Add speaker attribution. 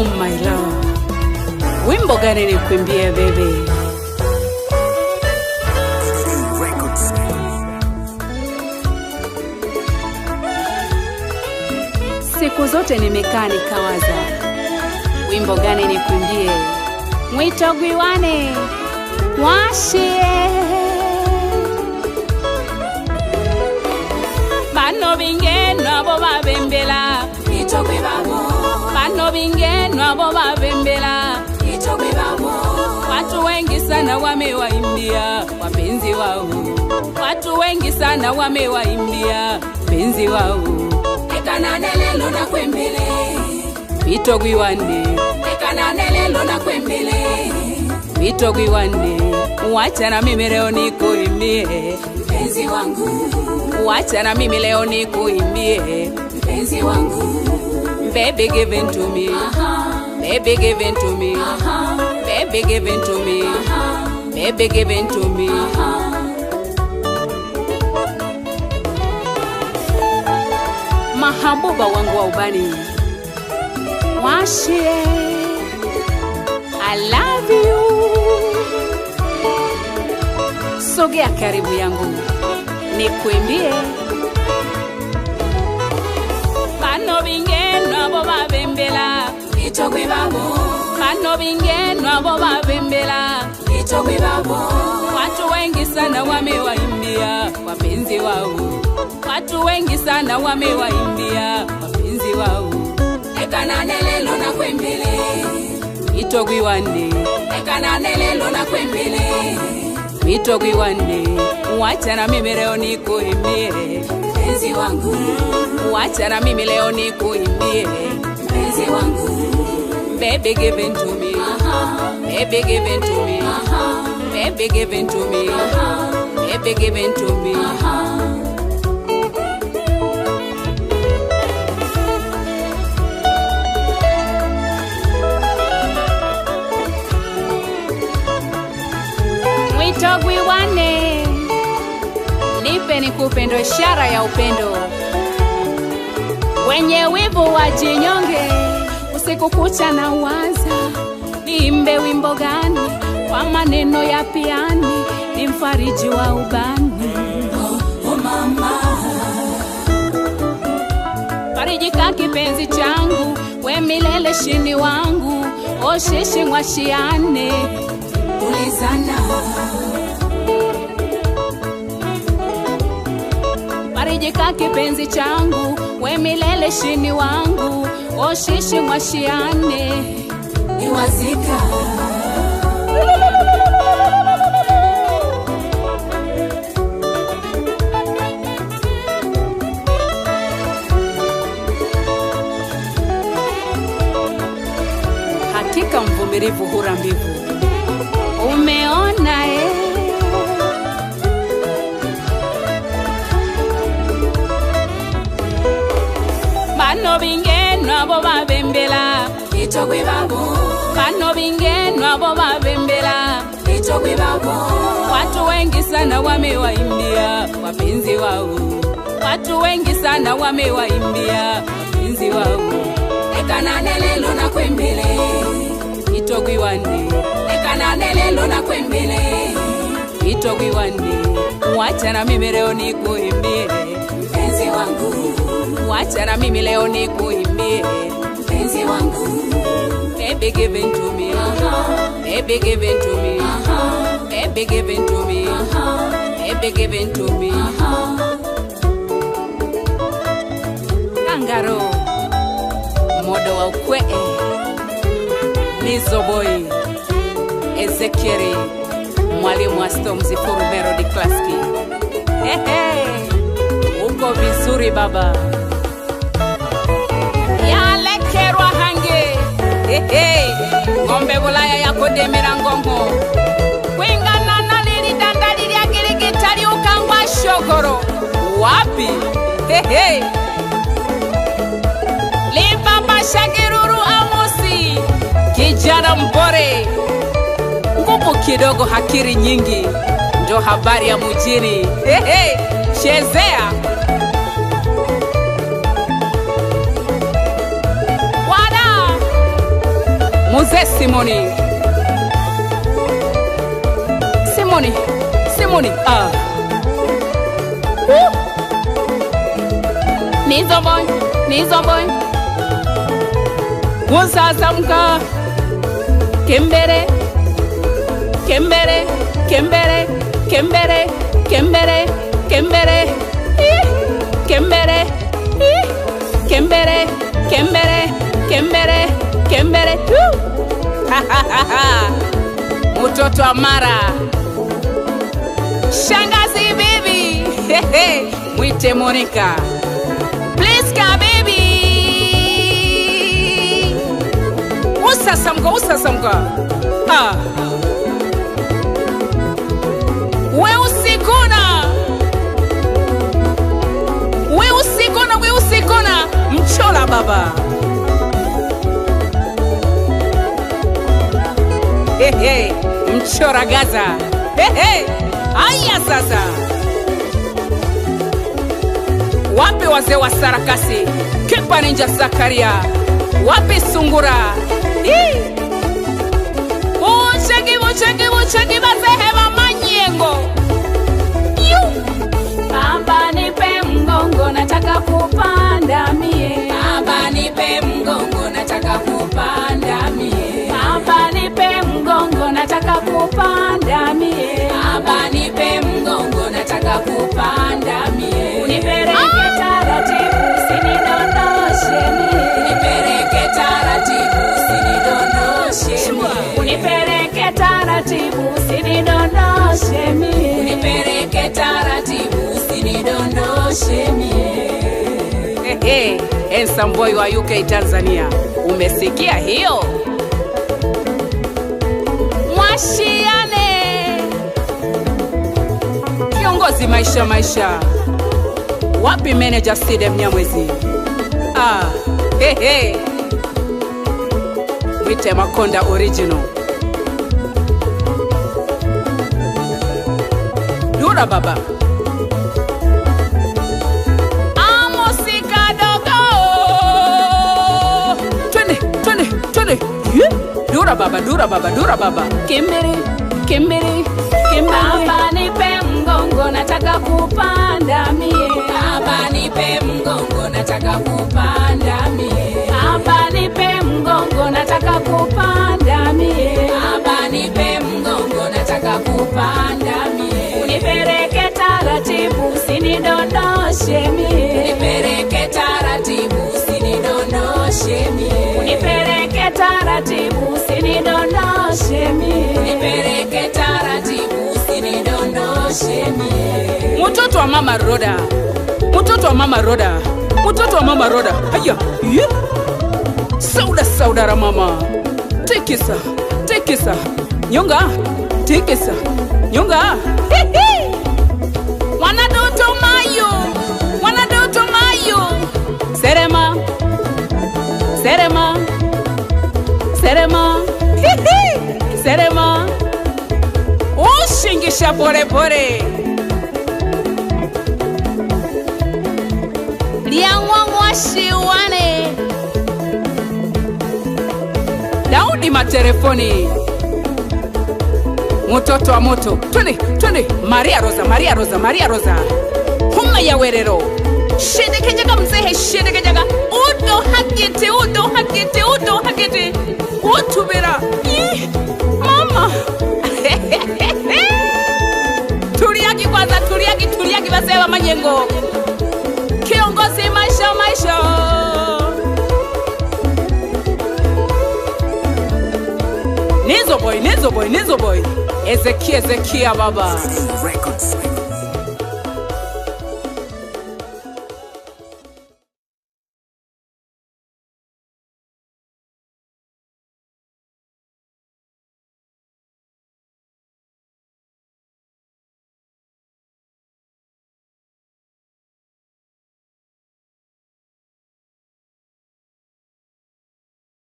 Speaker 1: Oh my love, wimbo gani nikuimbie baby? Siku zote nimekaa nikawaza, wimbo gani nikuimbie? Mwito gwiwane washie bano bingeno abo babembela mwito gwibabo, bano bingeno abo babembela mwito gwibabo. Watu wengi sana wamewaimbia wapenzi wao, watu wengi sana wamewaimbia wapenzi wao. Ekana nelelo na kwembele mwito gwiwane, ekana nelelo na kwembele mwito gwiwane. Wacha na mimi leo nikuimbie mpenzi wangu, wacha na mimi leo nikuimbie mpenzi wangu. Baby give it to me, baby give it to me, baby give it to me, baby give it to me. Mahabuba wangu wa ubani washie, I love you. Sogea karibu yangu nikuimbie bano bingeno abo babembela mwito gwibabo, bano bingeno abo babembela mwito gwibabo. Watu wengi sana wamewaimbia wapenzi wao, watu wengi sana wamewaimbia wapenzi wao. Ekana nelelo na kwembele mwito gwiwane, ekana nelelo na kwembele mwito gwiwane. Wacha na mimi leo nikuimbie mpenzi wangu, wacha na mimi leo nikuimbie mpenzi wangu. Baby give it to me, baby give it to me, baby give it to me, baby give it to me. Mwito gwiwane, nipe nikupe, ndo ishara ya upendo. Wenye wivu wajinyonge, usiku kucha na waza niimbe wimbo gani, kwa maneno ya piani ni mfariji wa ubani. Oh mama, farijika kipenzi changu, we milele shini wangu. O shishi mwashiane ulizana, farijika kipenzi changu, we milele shini wangu. O shishi mwashiane iwazika. Hakika mvumilivu hura mbivu, umeona bano bingeno abo babembela mwito gwibabo, bano bingeno abo babembela mwito gwibabo. Watu wengi sana wamewaimbia wapenzi wao, watu wengi sana wamewaimbia wapenzi wao. Ekana nelelo na kwembele mwito gwiwane, ekana nelelo na kwembele mwito gwiwane. Wacha na mimi leo nikuimbie mpenzi wangu, wacha na mimi leo nikuimbie mpenzi wangu. Baby give it to me, baby give it to me, baby give it to me, baby give it to me. Kangaro modo wa ukwe Nizo boy Ezekieli mwalimu wa Storm Zifuru Melody Classic. Uko vizuri baba, yale kerwa hange. Ngombe bulaya ya kodemera ngongo, wengana na lili dandali ya giligitari ukangwa shogoro wapi. Limbamba Shagiruru Amosi kijana mpore, nguvu kidogo hakiri nyingi, ndo habari ya mjini. Chezea wada Simoni. Simoni, Nizo boy. Usasamka. Kembere. Mtoto wa Mara. Shangazi baby. Mwite Monica. Please come baby. Usasamka. We usikona. Mchola baba. Mchora Gaza. Aya sasa. Wapi wazee wa sarakasi? Kipa Ninja Zakaria. Wapi sungura? Uchagi bazehewa manyengo. Baba nipe mgongo nataka kupanda mie. Baba nipe mgongo nataka kupanda mie. Baba nipe mgongo nataka kupanda mie. Baba nipe mgongo nataka kupanda mie. Unipeleke taratibu usinidondoshe mie. Unipeleke taratibu usinidondoshe mie. Unipeleke taratibu usinidondoshe mie. Unipeleke taratibu usinidondoshe mie. Handsome boy wa UK Tanzania. Umesikia hiyo? Mwashiane. Kiongozi maisha. Wapi manager Side Mnyamwezi? Mwite Makonda original. Dura baba. Dura baba. Kimbiri. Baba nipe mgongo nataka kupanda mie. Baba nipe mgongo nataka kupanda mie. Baba nipe mgongo nataka kupanda mie. Baba nipe mgongo nataka kupanda mie. Unipeleke taratibu usinidondoshe mie. Unipeleke taratibu usinidondoshe mie. Unipeleke taratibu usinidondoshe mie. Unipeleke taratibu usinidondoshe mie. Mtoto wa mama Roda. Haya. Sauda ra mama. Tekisa. Nyonga. Tekisa. Nyonga. Wanadoto mayo. Serema. Ushingisha pore. Liangwa shiwane. Daudi matelefoni. Mtoto wa moto. Twende. Maria Rosa. Huma ya werero. Shedekejaga mzehe. Udo hakiti. Utubira. Mama. Turiaki basewa manyengo. Kiongozi maisha. Nizo boy. Ezekia baba.